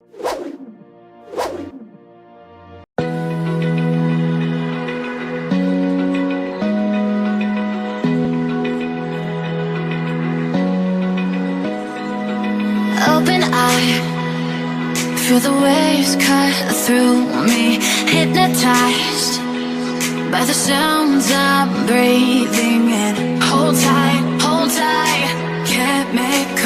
Open eye, feel the waves cut through me, hypnotized by the sounds I'm breathing in. Hold tight, can't make